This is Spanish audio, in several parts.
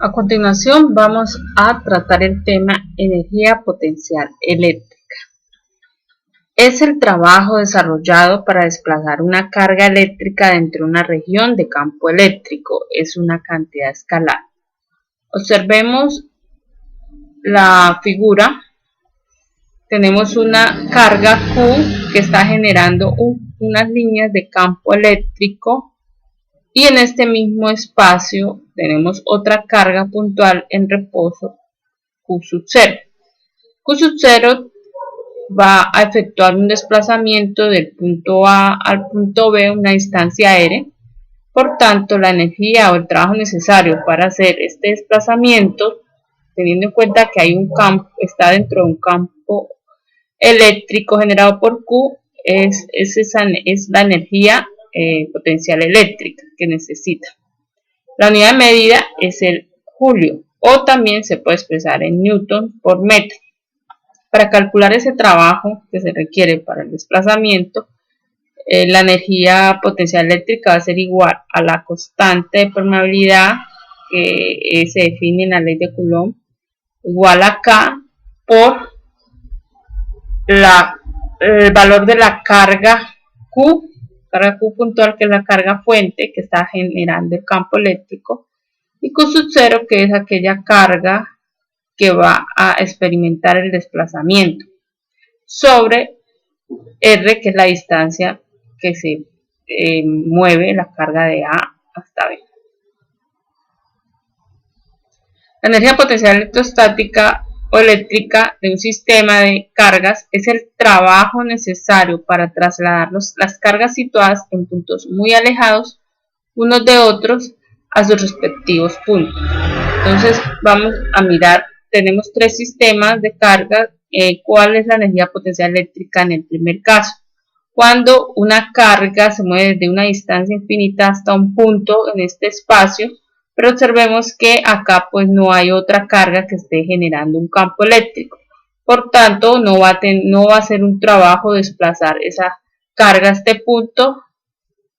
A continuación vamos a tratar el tema energía potencial eléctrica. Es el trabajo desarrollado para desplazar una carga eléctrica dentro de una región de campo eléctrico. Es una cantidad escalar. Observemos la figura. Tenemos una carga Q que está generando unas líneas de campo eléctrico. Y en este mismo espacio tenemos otra carga puntual en reposo Q sub 0. Q sub 0 va a efectuar un desplazamiento del punto A al punto B, una distancia R. Por tanto, la energía o el trabajo necesario para hacer este desplazamiento, teniendo en cuenta que hay un campo, está dentro de un campo eléctrico generado por Q, es la energía potencial eléctrica que necesita. La unidad de medida es el julio, o también se puede expresar en newton por metro. Para calcular ese trabajo que se requiere para el desplazamiento, la energía potencial eléctrica va a ser igual a la constante de permeabilidad que se define en la ley de Coulomb, igual a K por el valor de la carga Q puntual, que es la carga fuente que está generando el campo eléctrico, y Q sub 0, que es aquella carga que va a experimentar el desplazamiento, sobre R, que es la distancia que se mueve la carga de A hasta B. La energía potencial electrostática o eléctrica de un sistema de cargas es el trabajo necesario para trasladar las cargas situadas en puntos muy alejados unos de otros a sus respectivos puntos. Entonces vamos a mirar, tenemos tres sistemas de carga. ¿Cuál es la energía potencial eléctrica en el primer caso? Cuando una carga se mueve desde una distancia infinita hasta un punto en este espacio, pero observemos que acá pues no hay otra carga que esté generando un campo eléctrico. Por tanto, no va a ser un trabajo desplazar esa carga a este punto.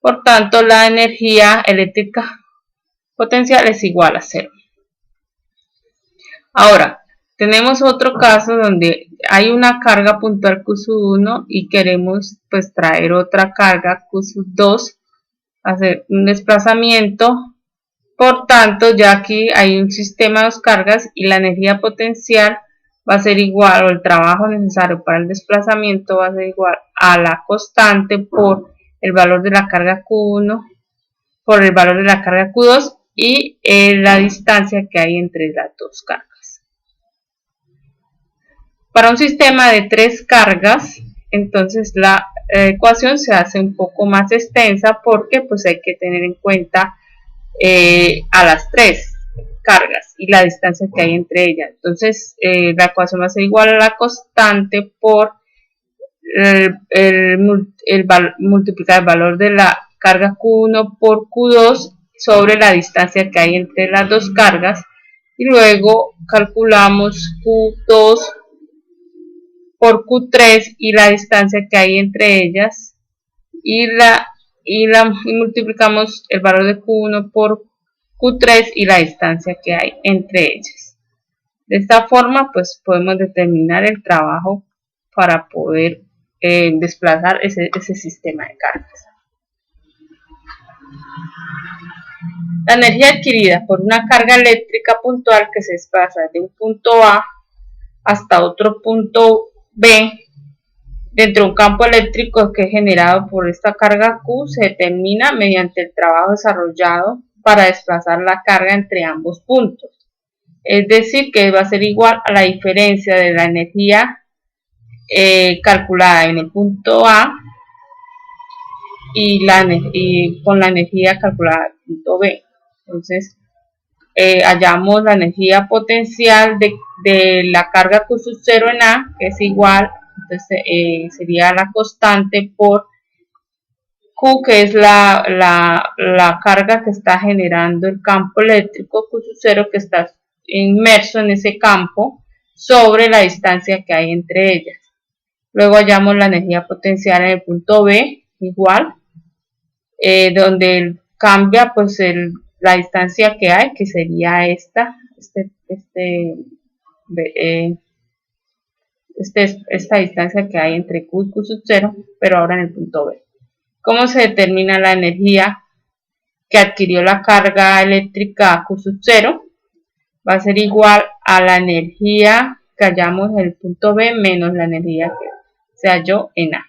Por tanto, la energía eléctrica potencial es igual a 0. Ahora, tenemos otro caso donde hay una carga puntual Q sub 1 y queremos pues traer otra carga Q sub 2, hacer un desplazamiento. Por tanto, ya aquí hay un sistema de dos cargas y la energía potencial va a ser igual, o el trabajo necesario para el desplazamiento va a ser igual a la constante por el valor de la carga Q1 por el valor de la carga Q2 y la distancia que hay entre las dos cargas. Para un sistema de tres cargas, entonces la ecuación se hace un poco más extensa porque pues hay que tener en cuenta a las tres cargas y la distancia que hay entre ellas. Entonces la ecuación va a ser igual a la constante por multiplicar el valor de la carga Q1 por Q2 sobre la distancia que hay entre las dos cargas, y luego calculamos Q2 por Q3 y la distancia que hay entre ellas, y multiplicamos el valor de Q1 por Q3 y la distancia que hay entre ellas. De esta forma pues podemos determinar el trabajo para poder desplazar ese sistema de cargas. La energía adquirida por una carga eléctrica puntual que se desplaza de un punto A hasta otro punto B dentro de un campo eléctrico que es generado por esta carga Q se determina mediante el trabajo desarrollado para desplazar la carga entre ambos puntos. Es decir, que va a ser igual a la diferencia de la energía calculada en el punto A y con la energía calculada en el punto B. Entonces, hallamos la energía potencial de la carga Q sub 0 en A, que es igual, entonces sería la constante por Q, que es la carga que está generando el campo eléctrico, Q sub 0, que está inmerso en ese campo, sobre la distancia que hay entre ellas. Luego hallamos la energía potencial en el punto B, igual, donde cambia pues la distancia que hay, que sería esta, esta distancia que hay entre Q y Q sub 0, pero ahora en el punto B. ¿Cómo se determina la energía que adquirió la carga eléctrica Q sub 0? Va a ser igual a la energía que hallamos en el punto B menos la energía que se halló en A.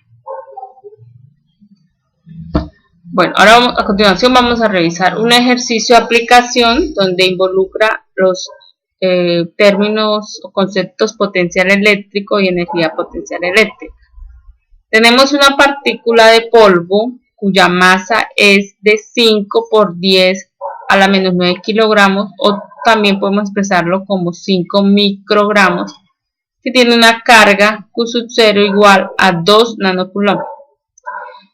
Bueno, ahora a continuación vamos a revisar un ejercicio de aplicación donde involucra los términos o conceptos potencial eléctrico y energía potencial eléctrica. Tenemos una partícula de polvo cuya masa es de 5 por 10 a la menos 9 kilogramos, o también podemos expresarlo como 5 microgramos, que tiene una carga Q sub 0 igual a 2 nanocoulombs.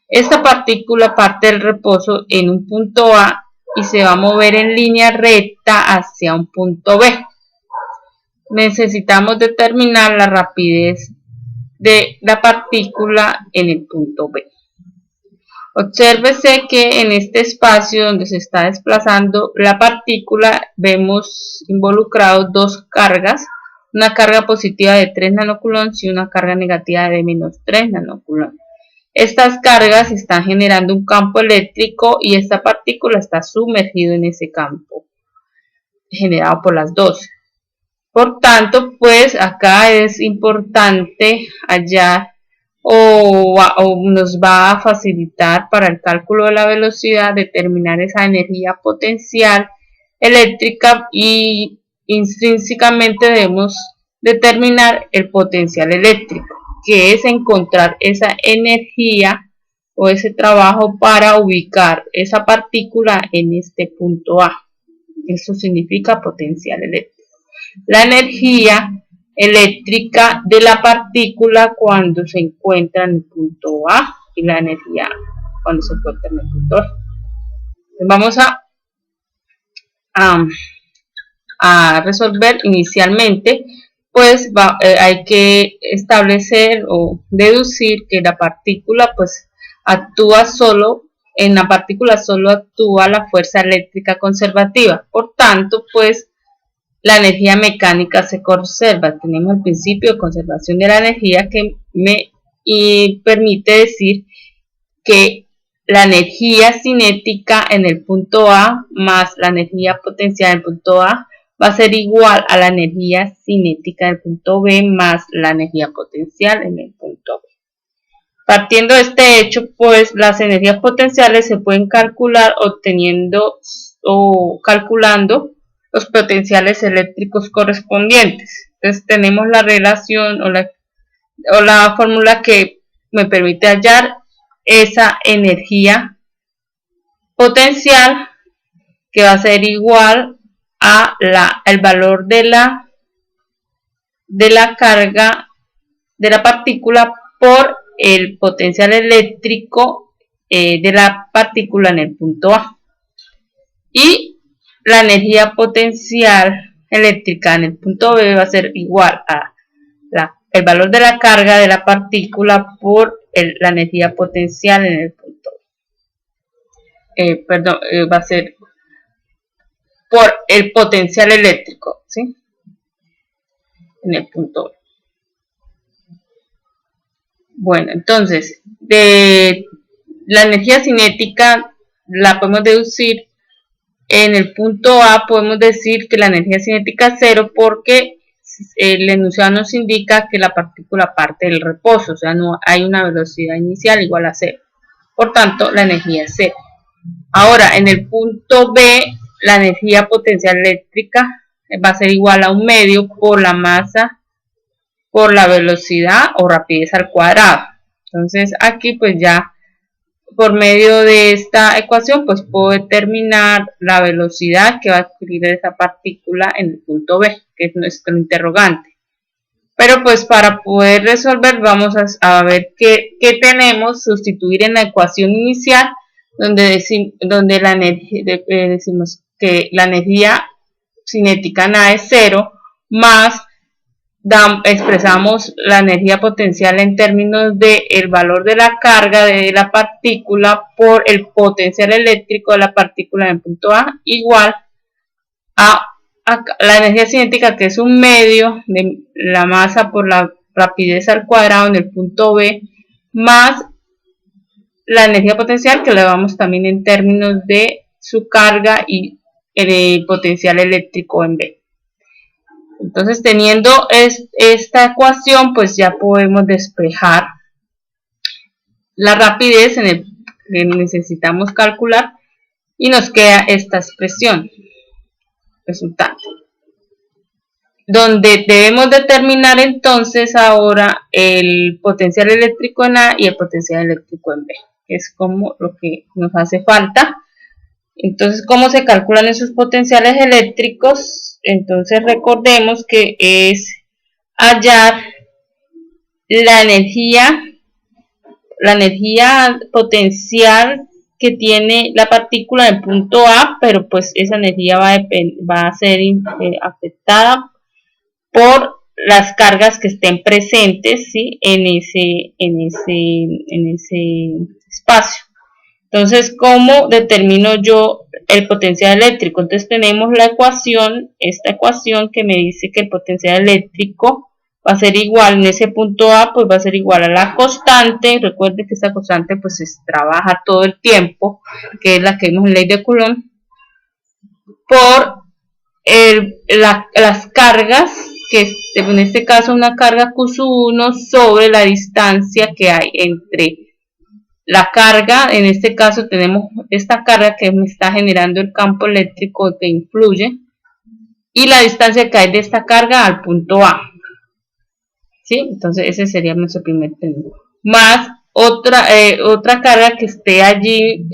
Esta partícula parte del reposo en un punto A y se va a mover en línea recta hacia un punto B. Necesitamos determinar la rapidez de la partícula en el punto B. Obsérvese que en este espacio donde se está desplazando la partícula vemos involucrados dos cargas, una carga positiva de 3 nanocoulombs y una carga negativa de menos 3 nanocoulombs. Estas cargas están generando un campo eléctrico y esta partícula está sumergida en ese campo generado por las dos. Por tanto, pues acá es importante hallar o nos va a facilitar para el cálculo de la velocidad determinar esa energía potencial eléctrica, y intrínsecamente debemos determinar el potencial eléctrico, que es encontrar esa energía o ese trabajo para ubicar esa partícula en este punto A. Eso significa potencial eléctrico. La energía eléctrica de la partícula cuando se encuentra en el punto A y la energía cuando se encuentra en el punto B. Vamos a resolver inicialmente. Pues hay que establecer o deducir que la partícula pues actúa solo, en la partícula solo actúa la fuerza eléctrica conservativa. Por tanto, pues la energía mecánica se conserva. Tenemos el principio de conservación de la energía que me permite decir que la energía cinética en el punto A más la energía potencial en el punto A va a ser igual a la energía cinética del punto B más la energía potencial en el punto B. Partiendo de este hecho, pues las energías potenciales se pueden calcular obteniendo o calculando los potenciales eléctricos correspondientes. Entonces tenemos la relación o la fórmula que me permite hallar esa energía potencial, que va a ser igual a el valor de la carga de la partícula por el potencial eléctrico de la partícula en el punto A, y la energía potencial eléctrica en el punto B va a ser igual a el valor de la carga de la partícula por la energía potencial en el punto B. Va a ser por el potencial eléctrico, ¿sí?, en el punto B. Bueno, entonces, de la energía cinética la podemos deducir. En el punto A podemos decir que la energía cinética es 0 porque el enunciado nos indica que la partícula parte del reposo, o sea, no hay una velocidad inicial igual a 0. Por tanto, la energía es 0. Ahora, en el punto B, la energía potencial eléctrica va a ser igual a un medio por la masa por la velocidad o rapidez al cuadrado. Entonces, aquí pues ya por medio de esta ecuación pues puedo determinar la velocidad que va a adquirir esa partícula en el punto B, que es nuestro interrogante. Pero pues para poder resolver vamos a ver qué tenemos, sustituir en la ecuación inicial donde la energía, decimos que la energía cinética en A es 0 más expresamos la energía potencial en términos de el valor de la carga de la partícula por el potencial eléctrico de la partícula en el punto A, igual a la energía cinética, que es un medio de la masa por la rapidez al cuadrado en el punto B, más la energía potencial, que la damos también en términos de su carga y el potencial eléctrico en B. Entonces, teniendo esta ecuación, pues ya podemos despejar la rapidez en el que necesitamos calcular y nos queda esta expresión resultante, donde debemos determinar entonces ahora el potencial eléctrico en A y el potencial eléctrico en B, que es como lo que nos hace falta. Entonces, ¿cómo se calculan esos potenciales eléctricos? Entonces, recordemos que es hallar la energía potencial que tiene la partícula en el punto A, pero pues esa energía va a ser afectada por las cargas que estén presentes, ¿sí?, en ese espacio. Entonces, ¿cómo determino yo el potencial eléctrico? Entonces tenemos la ecuación, esta ecuación que me dice que el potencial eléctrico va a ser igual, en ese punto A, pues va a ser igual a la constante. Recuerden que esta constante pues se trabaja todo el tiempo, que es la que vimos en ley de Coulomb, por las cargas, que en este caso una carga Q1 sobre la distancia que hay entre la carga. En este caso tenemos esta carga que me está generando el campo eléctrico que influye, y la distancia que hay de esta carga al punto A, ¿sí? Entonces ese sería nuestro primer término, más otra carga que esté allí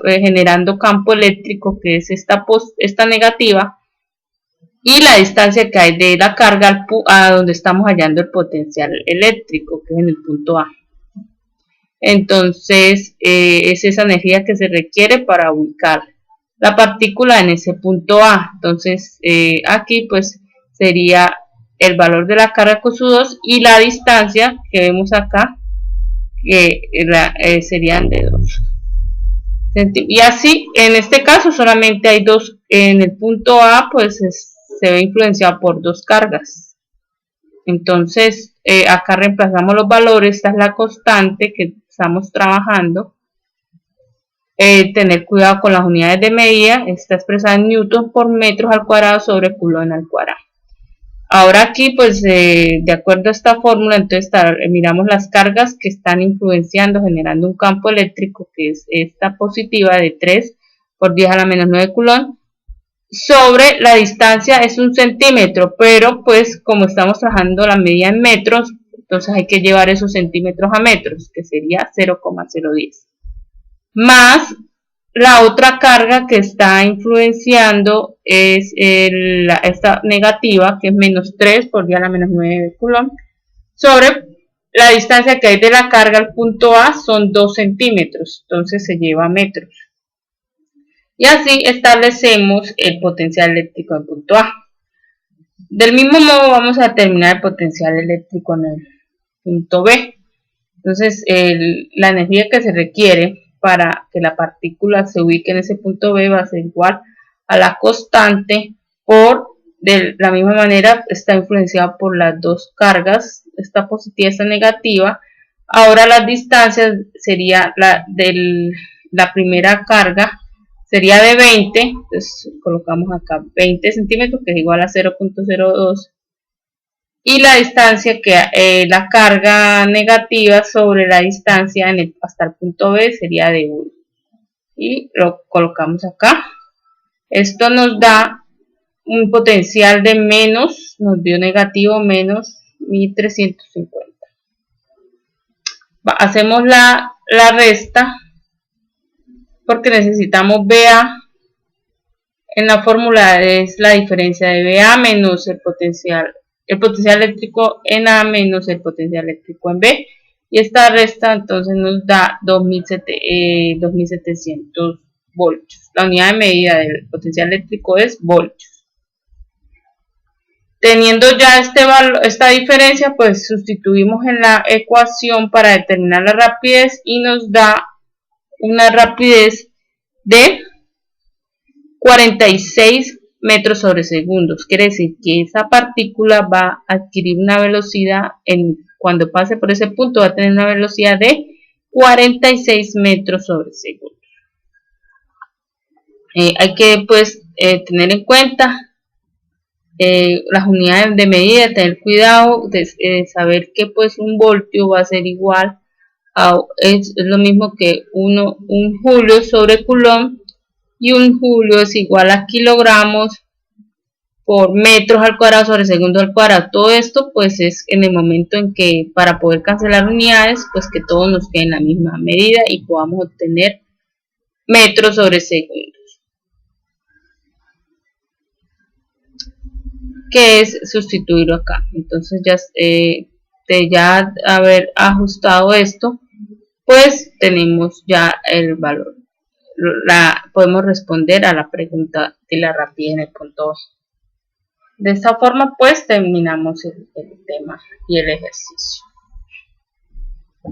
generando campo eléctrico, que es esta negativa, y la distancia que hay de la carga a donde estamos hallando el potencial eléctrico, que es en el punto A. Entonces es esa energía que se requiere para ubicar la partícula en ese punto A. Entonces aquí pues sería el valor de la carga Q2 y la distancia que vemos acá, que serían de 2. Y así, en este caso solamente hay dos, en el punto A pues se ve influenciado por dos cargas. Entonces acá reemplazamos los valores. Esta es la constante que estamos trabajando. Tener cuidado con las unidades de medida. Está expresada en newton por metros al cuadrado sobre coulomb al cuadrado. Ahora aquí pues de acuerdo a esta fórmula, entonces miramos las cargas que están influenciando, generando un campo eléctrico, que es esta positiva de 3 por 10 a la menos 9 coulomb, sobre la distancia es 1 centímetro, pero pues como estamos trabajando la medida en metros, entonces hay que llevar esos centímetros a metros, que sería 0,010, más la otra carga que está influenciando es esta negativa, que es menos 3 por 10 a la menos 9 coulomb, sobre la distancia que hay de la carga al punto A, son 2 centímetros, entonces se lleva a metros. Y así establecemos el potencial eléctrico en punto A. Del mismo modo vamos a determinar el potencial eléctrico en el punto B. Entonces la energía que se requiere para que la partícula se ubique en ese punto B va a ser igual a la constante por, de la misma manera está influenciada por las dos cargas, esta positiva y esta negativa. Ahora las distancias sería la primera carga sería de 20, entonces colocamos acá 20 centímetros, que es igual a 0,02, y la distancia que la carga negativa sobre la distancia hasta el punto B sería de 1, y lo colocamos acá. Esto nos da un potencial de menos, nos dio negativo menos 1350. Hacemos la resta, porque necesitamos BA. En la fórmula es la diferencia de BA menos el potencial eléctrico en A menos el potencial eléctrico en B, y esta resta entonces nos da 2700 voltios. La unidad de medida del potencial eléctrico es voltios. Teniendo ya esta diferencia, pues sustituimos en la ecuación para determinar la rapidez y nos da una rapidez de 46 metros sobre segundos. Quiere decir que esa partícula va a adquirir una velocidad, cuando pase por ese punto va a tener una velocidad de 46 metros sobre segundos. Hay que pues tener en cuenta las unidades de medida, tener cuidado de saber que pues un voltio va a ser igual a, es lo mismo que un julio sobre coulomb, y un julio es igual a kilogramos por metros al cuadrado sobre segundo al cuadrado. Todo esto pues es en el momento en que, para poder cancelar unidades, pues que todos nos queden la misma medida y podamos obtener metros sobre segundo, que es sustituirlo acá. Entonces ya de ya haber ajustado esto, pues tenemos ya el valor. Podemos responder a la pregunta de la rapidez en el punto 2. De esta forma pues terminamos el tema y el ejercicio.